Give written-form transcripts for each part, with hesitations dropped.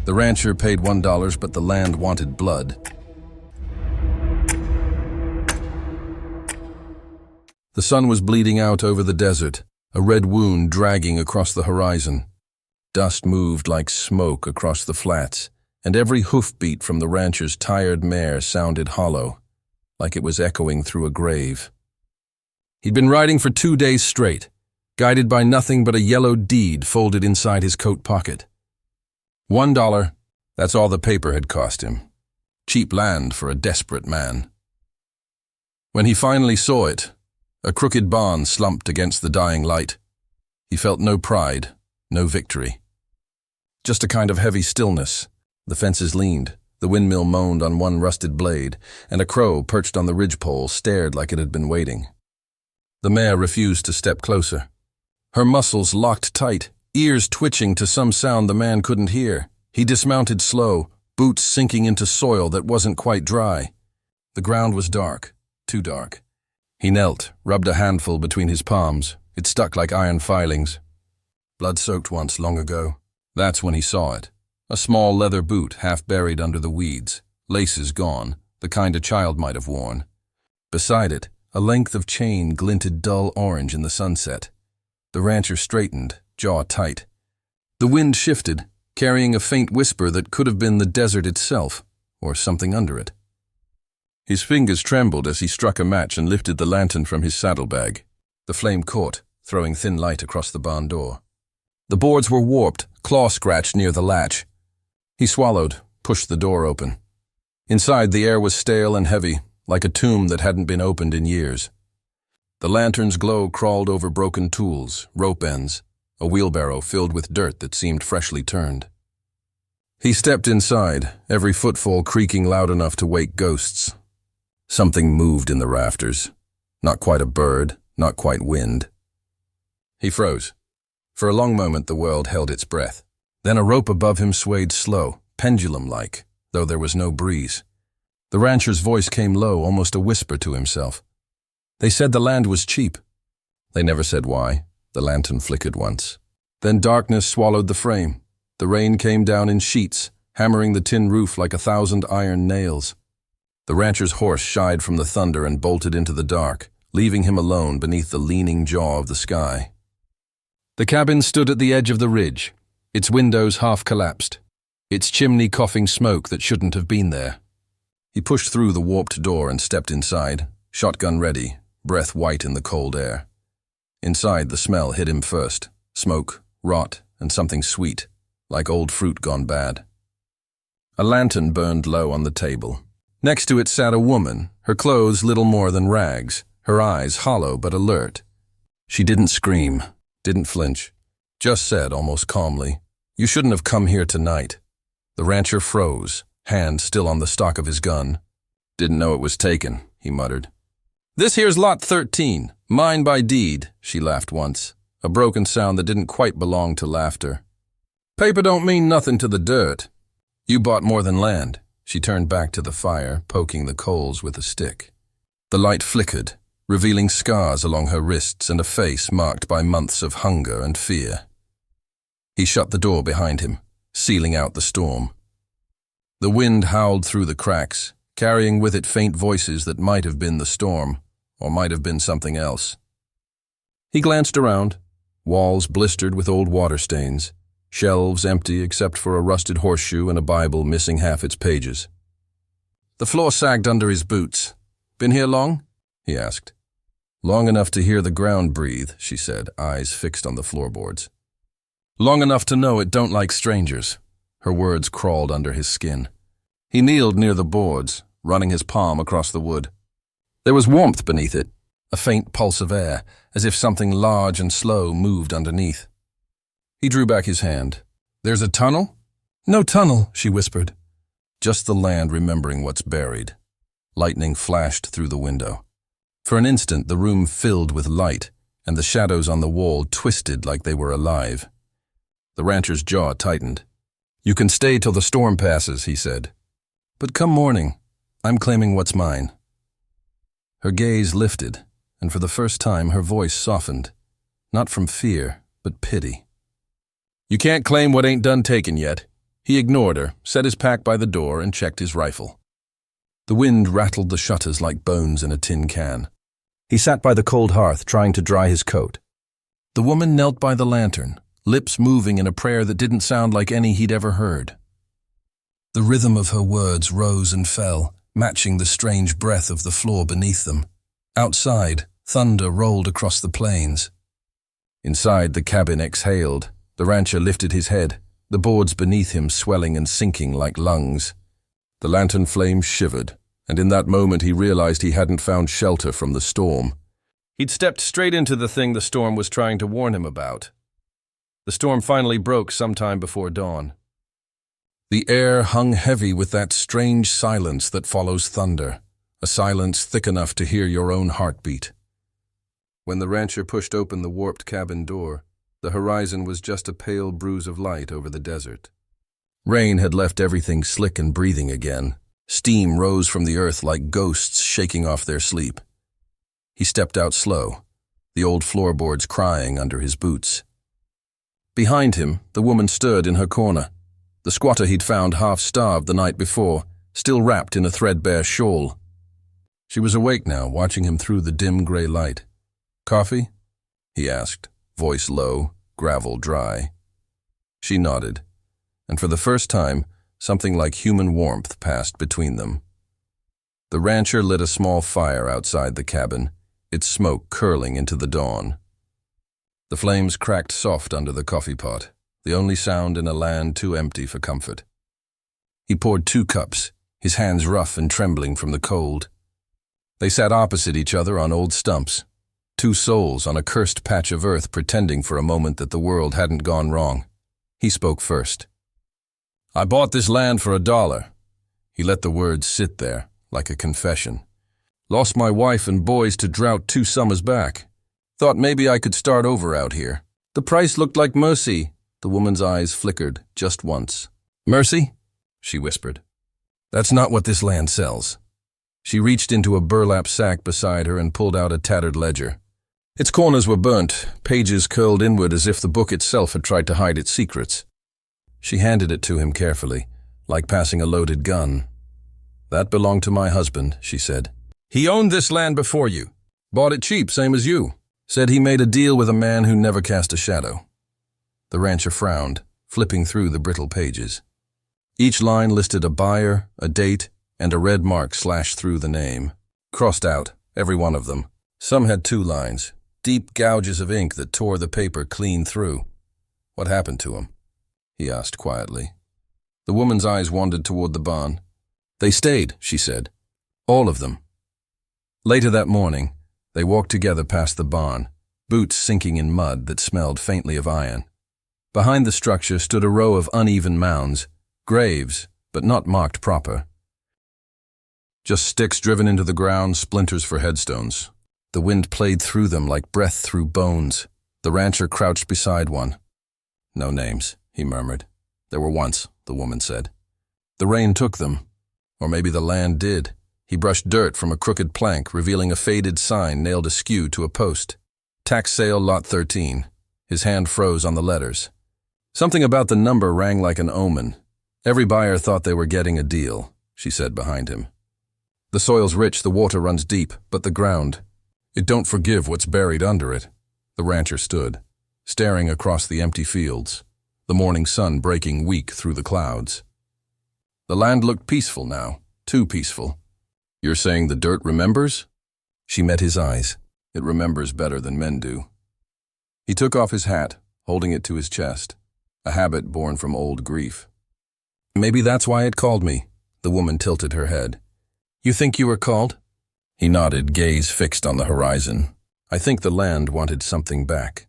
The rancher paid $1, but the land wanted blood. The sun was bleeding out over the desert, a red wound dragging across the horizon. Dust moved like smoke across the flats, and every hoofbeat from the rancher's tired mare sounded hollow, like it was echoing through a grave. He'd been riding for 2 days straight, guided by nothing but a yellow deed folded inside his coat pocket. $1, that's all the paper had cost him. Cheap land for a desperate man. When he finally saw it, a crooked barn slumped against the dying light. He felt no pride, no victory. Just a kind of heavy stillness. The fences leaned, the windmill moaned on one rusted blade, and a crow perched on the ridgepole stared like it had been waiting. The mare refused to step closer. Her muscles locked tight, ears twitching to some sound the man couldn't hear. He dismounted slow, boots sinking into soil that wasn't quite dry. The ground was dark, too dark. He knelt, rubbed a handful between his palms. It stuck like iron filings. Blood-soaked once long ago. That's when he saw it. A small leather boot half buried under the weeds, laces gone, the kind a child might have worn. Beside it, a length of chain glinted dull orange in the sunset. The rancher straightened, jaw tight. The wind shifted, carrying a faint whisper that could have been the desert itself, or something under it. His fingers trembled as he struck a match and lifted the lantern from his saddlebag. The flame caught, throwing thin light across the barn door. The boards were warped, claw-scratched near the latch. He swallowed, pushed the door open. Inside, the air was stale and heavy, like a tomb that hadn't been opened in years. The lantern's glow crawled over broken tools, rope ends, a wheelbarrow filled with dirt that seemed freshly turned. He stepped inside, every footfall creaking loud enough to wake ghosts. Something moved in the rafters. Not quite a bird, not quite wind. He froze. For a long moment the world held its breath. Then a rope above him swayed slow, pendulum-like, though there was no breeze. The rancher's voice came low, almost a whisper to himself. They said the land was cheap. They never said why. The lantern flickered once. Then darkness swallowed the frame. The rain came down in sheets, hammering the tin roof like 1,000 iron nails. The rancher's horse shied from the thunder and bolted into the dark, leaving him alone beneath the leaning jaw of the sky. The cabin stood at the edge of the ridge, its windows half collapsed, its chimney coughing smoke that shouldn't have been there. He pushed through the warped door and stepped inside, shotgun ready, breath white in the cold air. Inside, the smell hit him first, smoke, rot, and something sweet, like old fruit gone bad. A lantern burned low on the table. Next to it sat a woman, her clothes little more than rags, her eyes hollow but alert. She didn't scream, didn't flinch, just said almost calmly, "You shouldn't have come here tonight." The rancher froze, hand still on the stock of his gun. "Didn't know it was taken," he muttered. "This here's lot 13, mine by deed," she laughed once, a broken sound that didn't quite belong to laughter. "Paper don't mean nothing to the dirt. You bought more than land." She turned back to the fire, poking the coals with a stick. The light flickered, revealing scars along her wrists and a face marked by months of hunger and fear. He shut the door behind him, sealing out the storm. The wind howled through the cracks, carrying with it faint voices that might have been the storm, or might have been something else. He glanced around, walls blistered with old water stains, shelves empty except for a rusted horseshoe and a Bible missing half its pages. The floor sagged under his boots. "Been here long?" he asked. "Long enough to hear the ground breathe," she said, eyes fixed on the floorboards. "Long enough to know it don't like strangers." Her words crawled under his skin. He kneeled near the boards, running his palm across the wood. There was warmth beneath it, a faint pulse of air, as if something large and slow moved underneath. He drew back his hand. "There's a tunnel?" "No tunnel," she whispered. Just the land remembering what's buried. Lightning flashed through the window. For an instant the room filled with light, and the shadows on the wall twisted like they were alive. The rancher's jaw tightened. "You can stay till the storm passes," he said. "But come morning, I'm claiming what's mine." Her gaze lifted, and for the first time her voice softened, not from fear, but pity. "You can't claim what ain't done taken yet. He ignored her, set his pack by the door, and checked his rifle. The wind rattled the shutters like bones in a tin can. He sat by the cold hearth, trying to dry his coat. The woman knelt by the lantern, lips moving in a prayer that didn't sound like any he'd ever heard. The rhythm of her words rose and fell, matching the strange breath of the floor beneath them. Outside, thunder rolled across the plains. Inside, the cabin exhaled. The rancher lifted his head, the boards beneath him swelling and sinking like lungs. The lantern flame shivered, and in that moment he realized he hadn't found shelter from the storm. He'd stepped straight into the thing the storm was trying to warn him about. The storm finally broke sometime before dawn. The air hung heavy with that strange silence that follows thunder, a silence thick enough to hear your own heartbeat. When the rancher pushed open the warped cabin door, the horizon was just a pale bruise of light over the desert. Rain had left everything slick and breathing again. Steam rose from the earth like ghosts shaking off their sleep. He stepped out slow, the old floorboards crying under his boots. Behind him, the woman stood in her corner, the squatter he'd found half-starved the night before, still wrapped in a threadbare shawl. She was awake now, watching him through the dim gray light. "Coffee?" he asked, voice low, gravel dry. She nodded, and for the first time, something like human warmth passed between them. The rancher lit a small fire outside the cabin, its smoke curling into the dawn. The flames cracked soft under the coffee pot, the only sound in a land too empty for comfort. He poured 2 cups, his hands rough and trembling from the cold. They sat opposite each other on old stumps, 2 souls on a cursed patch of earth pretending for a moment that the world hadn't gone wrong. He spoke first. "I bought this land for $1. He let the words sit there, like a confession. "Lost my wife and boys to drought 2 summers back. Thought maybe I could start over out here. The price looked like mercy." The woman's eyes flickered just once. "Mercy?" she whispered. "That's not what this land sells." She reached into a burlap sack beside her and pulled out a tattered ledger. Its corners were burnt, pages curled inward as if the book itself had tried to hide its secrets. She handed it to him carefully, like passing a loaded gun. "That belonged to my husband," she said. "He owned this land before you. Bought it cheap, same as you. Said he made a deal with a man who never cast a shadow." The rancher frowned, flipping through the brittle pages. Each line listed a buyer, a date, and a red mark slashed through the name. Crossed out, every one of them. Some had 2 lines, deep gouges of ink that tore the paper clean through. "What happened to him?" he asked quietly. The woman's eyes wandered toward the barn. "They stayed," she said. "All of them." Later that morning, they walked together past the barn, boots sinking in mud that smelled faintly of iron. Behind the structure stood a row of uneven mounds, graves, but not marked proper. Just sticks driven into the ground, splinters for headstones. The wind played through them like breath through bones. The rancher crouched beside one. "No names," he murmured. "There were once," the woman said. "The rain took them. Or maybe the land did." He brushed dirt from a crooked plank, revealing a faded sign nailed askew to a post. "Tax sale lot 13. His hand froze on the letters. Something about the number rang like an omen. "Every buyer thought they were getting a deal," she said behind him. "The soil's rich, the water runs deep, but the ground, it don't forgive what's buried under it." The rancher stood, staring across the empty fields, the morning sun breaking weak through the clouds. The land looked peaceful now, too peaceful. "You're saying the dirt remembers?" She met his eyes. "It remembers better than men do." He took off his hat, holding it to his chest, a habit born from old grief. "Maybe that's why it called me." The woman tilted her head. "You think you were called?" He nodded, gaze fixed on the horizon. "I think the land wanted something back."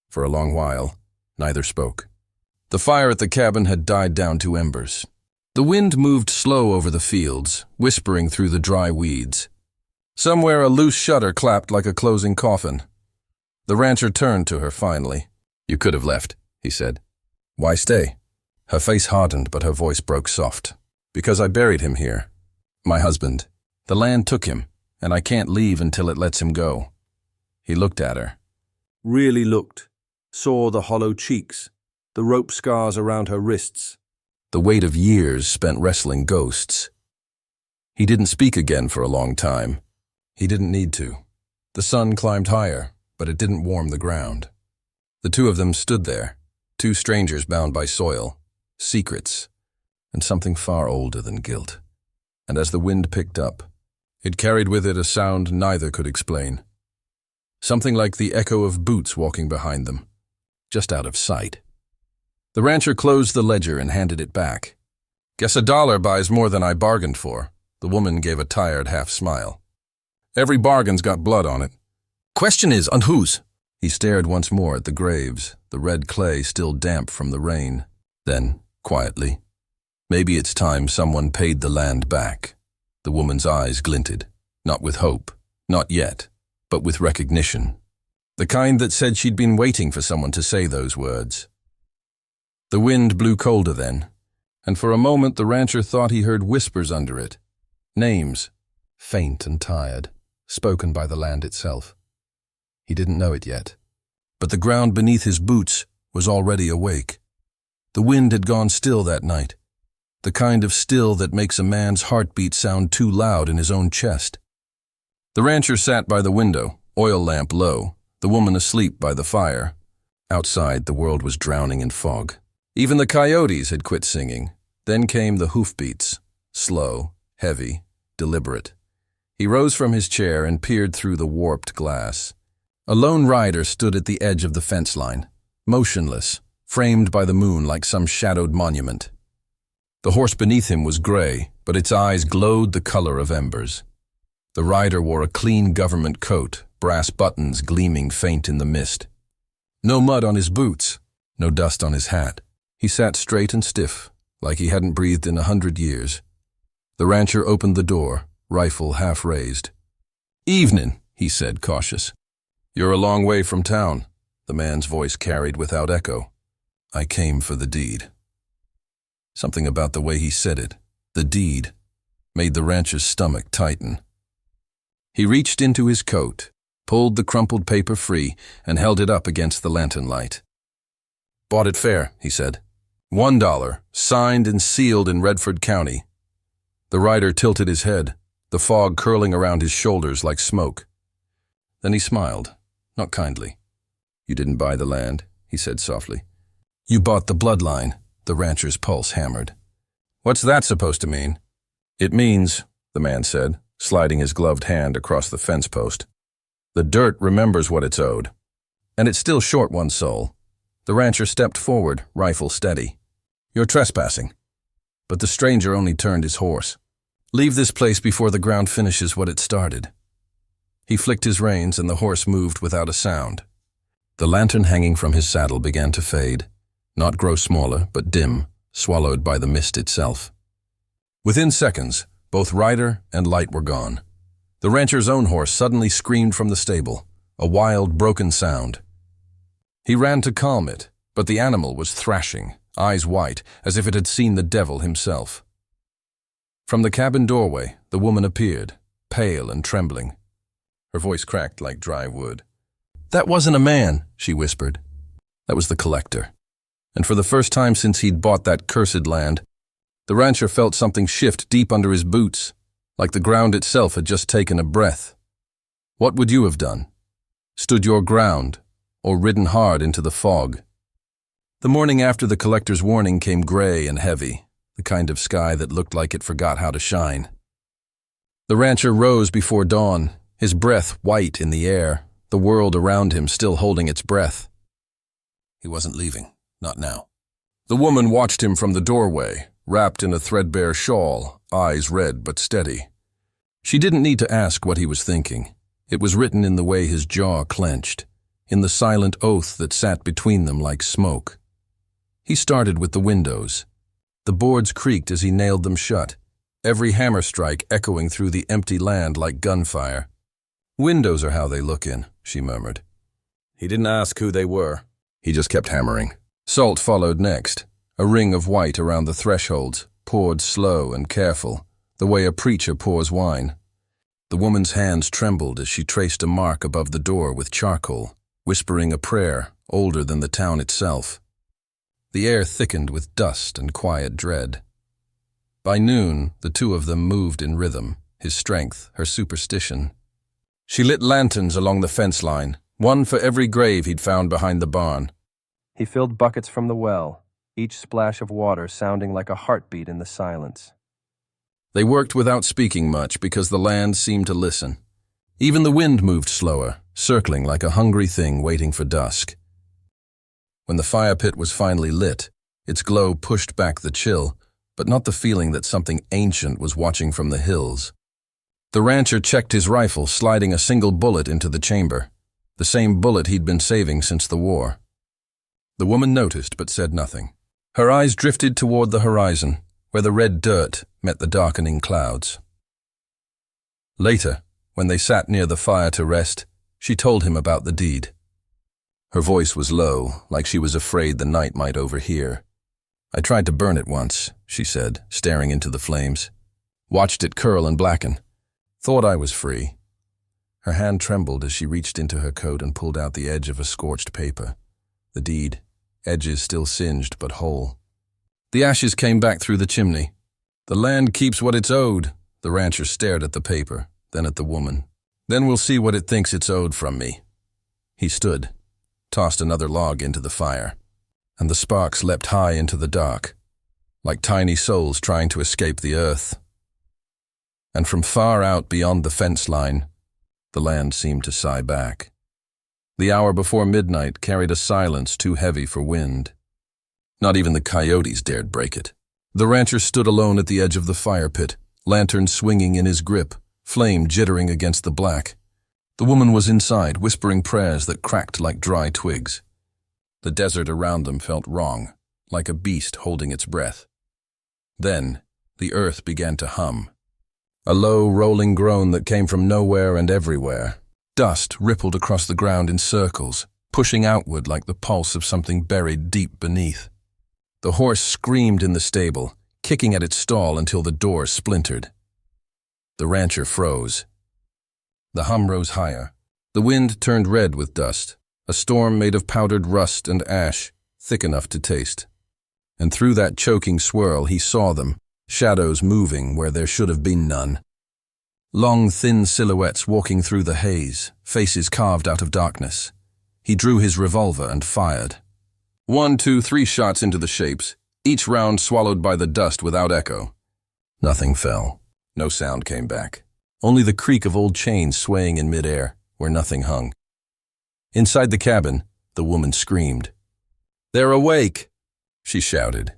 For a long while, neither spoke. The fire at the cabin had died down to embers. The wind moved slow over the fields, whispering through the dry weeds. Somewhere a loose shutter clapped like a closing coffin. The rancher turned to her finally. "You could have left," he said. "Why stay?" Her face hardened, but her voice broke soft. "Because I buried him here. My husband. The land took him, and I can't leave until it lets him go." He looked at her. Really looked. Saw the hollow cheeks, the rope scars around her wrists. the weight of years spent wrestling ghosts. He didn't speak again for a long time. He didn't need to. The sun climbed higher, but it didn't warm the ground. The two of them stood there, two strangers bound by soil, secrets, and something far older than guilt. And as the wind picked up, it carried with it a sound neither could explain. Something like the echo of boots walking behind them, just out of sight. The rancher closed the ledger and handed it back. "Guess $1 buys more than I bargained for." The woman gave a tired half-smile. "Every bargain's got blood on it." "Question is, on whose?" He stared once more at the graves, the red clay still damp from the rain. Then, quietly, "Maybe it's time someone paid the land back." The woman's eyes glinted, not with hope, not yet, but with recognition. The kind that said she'd been waiting for someone to say those words. The wind blew colder then, and for a moment the rancher thought he heard whispers under it. Names, faint and tired, spoken by the land itself. He didn't know it yet, but the ground beneath his boots was already awake. The wind had gone still that night, the kind of still that makes a man's heartbeat sound too loud in his own chest. The rancher sat by the window, oil lamp low, the woman asleep by the fire. Outside, the world was drowning in fog. Even the coyotes had quit singing. Then came the hoofbeats, slow, heavy, deliberate. He rose from his chair and peered through the warped glass. A lone rider stood at the edge of the fence line, motionless, framed by the moon like some shadowed monument. The horse beneath him was gray, but its eyes glowed the color of embers. The rider wore a clean government coat, brass buttons gleaming faint in the mist. No mud on his boots, no dust on his hat. He sat straight and stiff, like he hadn't breathed in 100 years. The rancher opened the door, rifle half raised. "Evening," he said, cautious. "You're a long way from town," the man's voice carried without echo. "I came for the deed." Something about the way he said it, the deed, made the rancher's stomach tighten. He reached into his coat, pulled the crumpled paper free, and held it up against the lantern light. "Bought it fair," he said. $1, signed and sealed in Redford County. The rider tilted his head, the fog curling around his shoulders like smoke. Then he smiled, not kindly. "You didn't buy the land," he said softly. "You bought the bloodline," the rancher's pulse hammered. "What's that supposed to mean?" "It means," the man said, sliding his gloved hand across the fence post, "the dirt remembers what it's owed. And it's still short one soul." The rancher stepped forward, rifle steady. "You're trespassing." But the stranger only turned his horse. "Leave this place before the ground finishes what it started." He flicked his reins and the horse moved without a sound. The lantern hanging from his saddle began to fade, not grow smaller, but dim, swallowed by the mist itself. Within seconds, both rider and light were gone. The rancher's own horse suddenly screamed from the stable, a wild, broken sound. He ran to calm it, but the animal was thrashing, eyes white, as if it had seen the devil himself. From the cabin doorway, the woman appeared, pale and trembling. Her voice cracked like dry wood. "That wasn't a man," she whispered. That was the collector. And for the first time since he'd bought that cursed land, the rancher felt something shift deep under his boots, like the ground itself had just taken a breath. What would you have done? Stood your ground, or ridden hard into the fog? The morning after the collector's warning came gray and heavy, the kind of sky that looked like it forgot how to shine. The rancher rose before dawn, his breath white in the air, the world around him still holding its breath. He wasn't leaving, not now. The woman watched him from the doorway, wrapped in a threadbare shawl, eyes red but steady. She didn't need to ask what he was thinking. It was written in the way his jaw clenched, in the silent oath that sat between them like smoke. He started with the windows. The boards creaked as he nailed them shut, every hammer strike echoing through the empty land like gunfire. "Windows are how they look in," she murmured. He didn't ask who they were. He just kept hammering. Salt followed next, a ring of white around the thresholds, poured slow and careful, the way a preacher pours wine. The woman's hands trembled as she traced a mark above the door with charcoal, whispering a prayer older than the town itself. The air thickened with dust and quiet dread. By noon, the two of them moved in rhythm, his strength, her superstition. She lit lanterns along the fence line, one for every grave he'd found behind the barn. He filled buckets from the well, each splash of water sounding like a heartbeat in the silence. They worked without speaking much because the land seemed to listen. Even the wind moved slower, circling like a hungry thing waiting for dusk. When the fire pit was finally lit, its glow pushed back the chill, but not the feeling that something ancient was watching from the hills. The rancher checked his rifle, sliding a single bullet into the chamber, the same bullet he'd been saving since the war. The woman noticed but said nothing. Her eyes drifted toward the horizon, where the red dirt met the darkening clouds. Later, when they sat near the fire to rest, she told him about the deed. Her voice was low, like she was afraid the night might overhear. "I tried to burn it once," she said, staring into the flames. "Watched it curl and blacken. Thought I was free." Her hand trembled as she reached into her coat and pulled out the edge of a scorched paper. The deed, edges still singed but whole. The ashes came back through the chimney. "The land keeps what it's owed." The rancher stared at the paper, then at the woman. "Then we'll see what it thinks it's owed from me." He stood, tossed another log into the fire, and the sparks leapt high into the dark, like tiny souls trying to escape the earth. And from far out beyond the fence line, the land seemed to sigh back. The hour before midnight carried a silence too heavy for wind. Not even the coyotes dared break it. The rancher stood alone at the edge of the fire pit, lantern swinging in his grip, flame jittering against the black. The woman was inside, whispering prayers that cracked like dry twigs. The desert around them felt wrong, like a beast holding its breath. Then, the earth began to hum. A low, rolling groan that came from nowhere and everywhere. Dust rippled across the ground in circles, pushing outward like the pulse of something buried deep beneath. The horse screamed in the stable, kicking at its stall until the door splintered. The rancher froze. The hum rose higher. The wind turned red with dust, a storm made of powdered rust and ash, thick enough to taste. And through that choking swirl he saw them, shadows moving where there should have been none. Long, thin silhouettes walking through the haze, faces carved out of darkness. He drew his revolver and fired. 1, 2, 3 shots into the shapes, each round swallowed by the dust without echo. Nothing fell. No sound came back. Only the creak of old chains swaying in midair, where nothing hung. Inside the cabin, the woman screamed. "They're awake!" she shouted.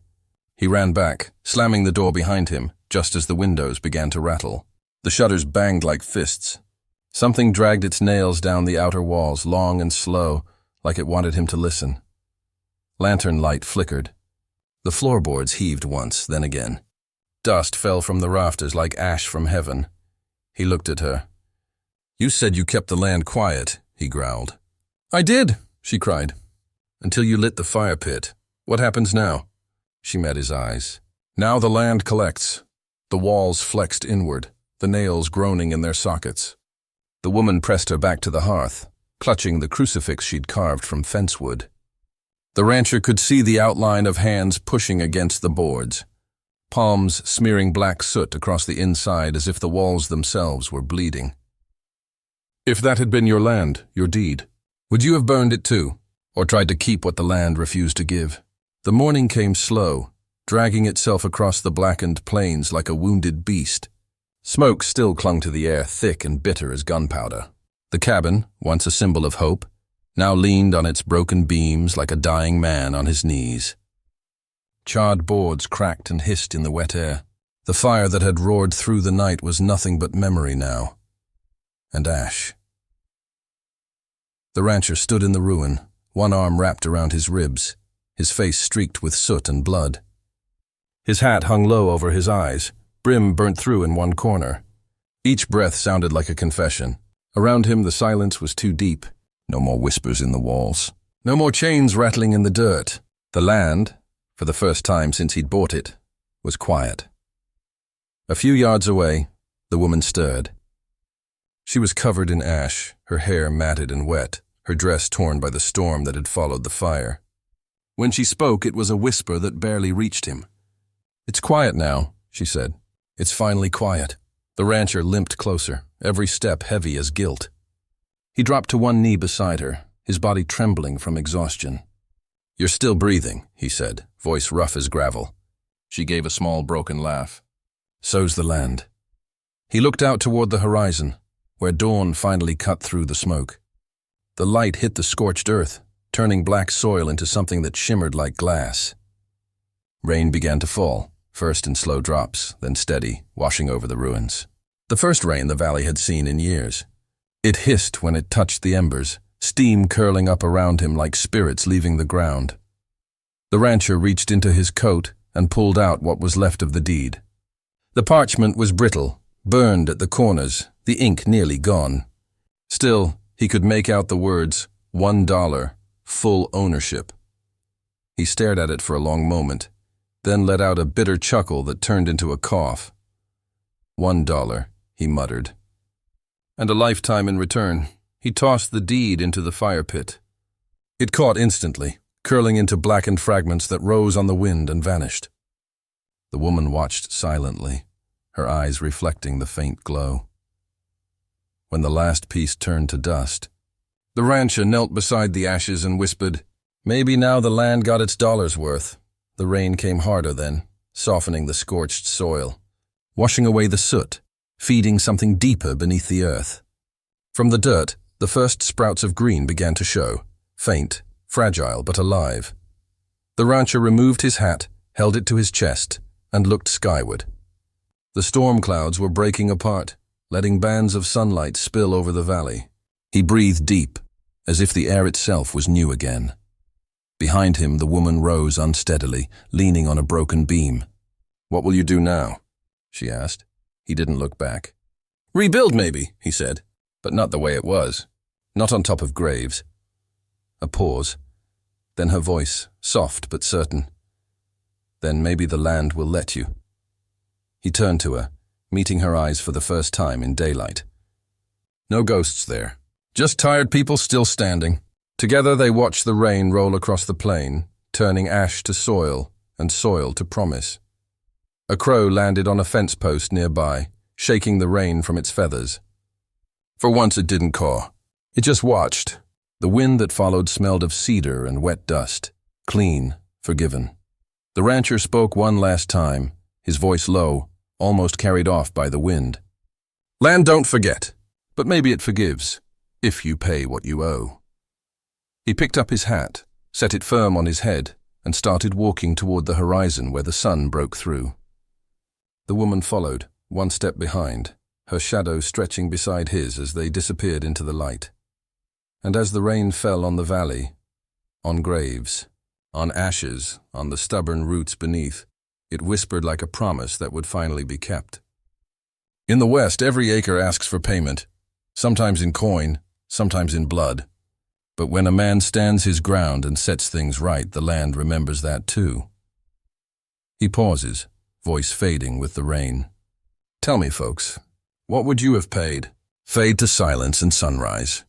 He ran back, slamming the door behind him, just as the windows began to rattle. The shutters banged like fists. Something dragged its nails down the outer walls, long and slow, like it wanted him to listen. Lantern light flickered. The floorboards heaved once, then again. Dust fell from the rafters like ash from heaven. He looked at her. "You said you kept the land quiet," he growled. "I did," she cried. "Until you lit the fire pit. What happens now?" She met his eyes. "Now the land collects." The walls flexed inward, the nails groaning in their sockets. The woman pressed her back to the hearth, clutching the crucifix she'd carved from fence wood. The rancher could see the outline of hands pushing against the boards, palms smearing black soot across the inside as if the walls themselves were bleeding. "If that had been your land, your deed, would you have burned it too, or tried to keep what the land refused to give?" The morning came slow, dragging itself across the blackened plains like a wounded beast. Smoke still clung to the air, thick and bitter as gunpowder. The cabin, once a symbol of hope, now leaned on its broken beams like a dying man on his knees. Charred boards cracked and hissed in the wet air. The fire that had roared through the night was nothing but memory now. And ash. The rancher stood in the ruin, one arm wrapped around his ribs, his face streaked with soot and blood. His hat hung low over his eyes, brim burnt through in one corner. Each breath sounded like a confession. Around him the silence was too deep. No more whispers in the walls. No more chains rattling in the dirt. The land, for the first time since he'd bought it, was quiet. A few yards away, the woman stirred. She was covered in ash, her hair matted and wet, her dress torn by the storm that had followed the fire. When she spoke, it was a whisper that barely reached him. "It's quiet now," she said. "It's finally quiet." The rancher limped closer, every step heavy as guilt. He dropped to one knee beside her, his body trembling from exhaustion. "You're still breathing," he said, voice rough as gravel. She gave a small broken laugh. "So's the land." He looked out toward the horizon, where dawn finally cut through the smoke. The light hit the scorched earth, turning black soil into something that shimmered like glass. Rain began to fall, first in slow drops, then steady, washing over the ruins. The first rain the valley had seen in years. It hissed when it touched the embers, steam curling up around him like spirits leaving the ground. The rancher reached into his coat and pulled out what was left of the deed. The parchment was brittle, burned at the corners, the ink nearly gone. Still, he could make out the words, $1, full ownership. He stared at it for a long moment, then let out a bitter chuckle that turned into a cough. $1, he muttered. And a lifetime in return. He tossed the deed into the fire pit. It caught instantly, curling into blackened fragments that rose on the wind and vanished. The woman watched silently, her eyes reflecting the faint glow. When the last piece turned to dust, the rancher knelt beside the ashes and whispered, "Maybe now the land got its dollar's worth." The rain came harder then, softening the scorched soil, washing away the soot, feeding something deeper beneath the earth. From the dirt, the first sprouts of green began to show, faint, fragile but alive. The rancher removed his hat, held it to his chest, and looked skyward. The storm clouds were breaking apart, letting bands of sunlight spill over the valley. He breathed deep, as if the air itself was new again. Behind him, the woman rose unsteadily, leaning on a broken beam. "What will you do now?" she asked. He didn't look back. "Rebuild, maybe," he said, "but not the way it was. Not on top of graves." A pause. Then her voice, soft but certain. "Then maybe the land will let you." He turned to her, meeting her eyes for the first time in daylight. No ghosts there, just tired people still standing. Together they watched the rain roll across the plain, turning ash to soil and soil to promise. A crow landed on a fence post nearby, shaking the rain from its feathers. For once it didn't caw. It just watched. The wind that followed smelled of cedar and wet dust, clean, forgiven. The rancher spoke one last time, his voice low, almost carried off by the wind. "Land don't forget, but maybe it forgives, if you pay what you owe." He picked up his hat, set it firm on his head, and started walking toward the horizon where the sun broke through. The woman followed, one step behind, her shadow stretching beside his as they disappeared into the light. And as the rain fell on the valley, on graves, on ashes, on the stubborn roots beneath, it whispered like a promise that would finally be kept. In the West, every acre asks for payment, sometimes in coin, sometimes in blood. But when a man stands his ground and sets things right, the land remembers that too. He pauses, voice fading with the rain. "Tell me, folks, what would you have paid?" Fade to silence and sunrise.